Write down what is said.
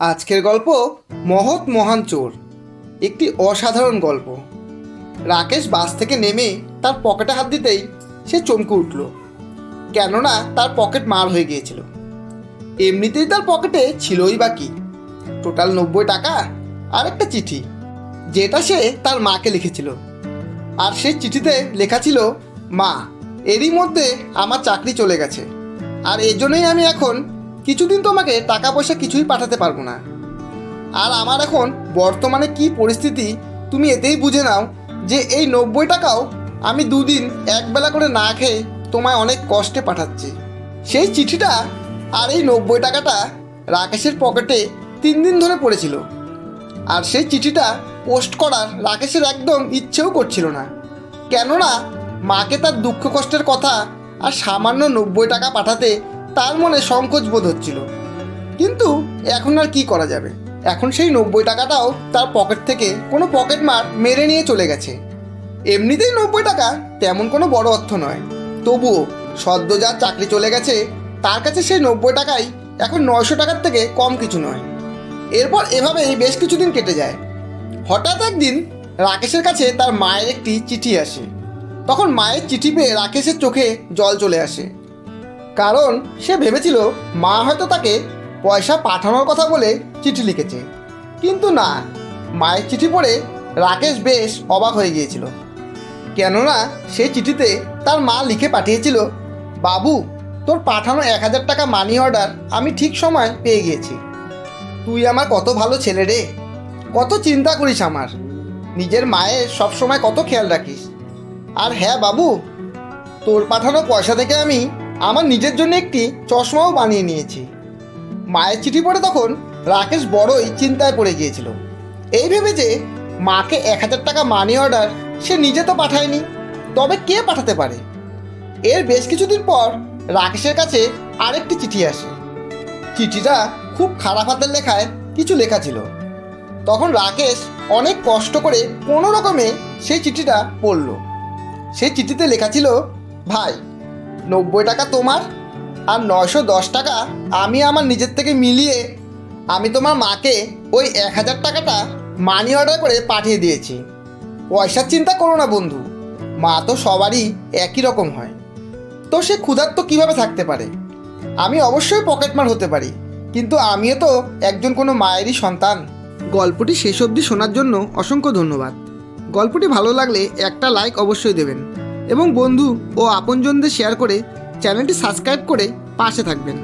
আজকের গল্প মহৎ মহান চোর। একটি অসাধারণ গল্প। রাকেশ বাস থেকে নেমে তার পকেটে হাত দিতেই সে চমকে উঠল, কেননা তার পকেট মার হয়ে গিয়েছিল। এমনিতেই তার পকেটে ছিলই বা কি, টোটাল 90 টাকা আর একটা চিঠি, যেটা সে তার মাকে লিখেছিল। আর সেই চিঠিতে লেখা ছিল, মা, এরই মধ্যে আমার চাকরি চলে গেছে, আর এজন্যই আমি এখন কিছুদিন তোমাকে টাকা পয়সা কিছুই পাঠাতে পারবো না। আর আমার এখন বর্তমানে কি পরিস্থিতি তুমি এতেই বুঝে নাও যে এই 90 টাকাও আমি দুদিন একবেলা করে না খেয়ে তোমায় অনেক কষ্টে পাঠাচ্ছি। সেই চিঠিটা আর এই 90 টাকাটা রাকেশের পকেটে 3 দিন ধরে পড়েছিল। আর সেই চিঠিটা পোস্ট করার রাকেশের একদম ইচ্ছেও করছিল না, কেননা মাকে তার দুঃখ কষ্টের কথা আর সামান্য 90 টাকা পাঠাতে তার মনে সংকোচ বোধ হচ্ছিল। কিন্তু এখন আর কি করা যাবে, এখন সেই 90 টাকাটাও তার পকেট থেকে কোনো পকেট মার মেরে নিয়ে চলে গেছে। এমনিতেই 90 টাকা তেমন কোনো বড় অর্থ নয়, তবুও সদ্য যার চাকরি চলে গেছে তার কাছে সেই 90 টাকাই এখন 900 টাকার থেকে কম কিছু নয়। এরপর এভাবেই বেশ কিছুদিন কেটে যায়। হঠাৎ একদিন রাকেশের কাছে তার মায়ের একটি চিঠি আসে। তখন মায়ের চিঠি পেয়ে রাকেশের চোখে জল চলে আসে, কারণ সে ভেবেছিল মা হয়তো তাকে পয়সা পাঠানোর কথা বলে চিঠি লিখেছে। কিন্তু না, মায়ের চিঠি পড়ে রাকেশ বেশ অবাক হয়ে গিয়েছিল, কেননা সেই চিঠিতে তার মা লিখে পাঠিয়েছিল, বাবু, তোর পাঠানো 1000 টাকা মানি অর্ডার আমি ঠিক সময় পেয়ে গিয়েছি। তুই আমার কত ভালো ছেলে রে, কত চিন্তা করিস আমার, নিজের মায়ের সবসময় কত খেয়াল রাখিস। আর হ্যাঁ বাবু, তোর পাঠানো পয়সা থেকে আমি আমার নিজের জন্য একটি চশমাও বানিয়ে নিয়েছি। মায়ের চিঠি পড়ে তখন রাকেশ বড়ই চিন্তায় পড়ে গিয়েছিল। এই ভেবে যে মাকে 1000 টাকা মানি অর্ডার সে নিজে তো পাঠায়নি, তবে কে পাঠাতে পারে। এর বেশ কিছুদিন পর রাকেশের কাছে আরেকটি চিঠি আসে। চিঠিটা খুব খারাপ হাতের লেখায় কিছু লেখা ছিল। তখন রাকেশ অনেক কষ্ট করে কোনো রকমে সেই চিঠিটা পড়ল। সেই চিঠিতে লেখা ছিল, ভাই, 90 টাকা তোমার আর 910 টাকা আমি আমার নিজের থেকে মিলিয়ে আমি তোমার মাকে ওই 1000 টাকাটা মানি অর্ডার করে পাঠিয়ে দিয়েছি। পয়সার চিন্তা করো না বন্ধু, মা তো সবারই একই রকম হয়, তো সে ক্ষুধার্ত কীভাবে থাকতে পারে। আমি অবশ্যই পকেটমার হতে পারি, কিন্তু আমিও তো একজন কোনো মায়েরই সন্তান। গল্পটি শেষ অবধি শোনার জন্য অসংখ্য ধন্যবাদ। গল্পটি ভালো লাগলে একটা লাইক অবশ্যই দেবেন এবং বন্ধু ও আপনজনদের শেয়ার করে চ্যানেলটি সাবস্ক্রাইব করে পাশে থাকবেন।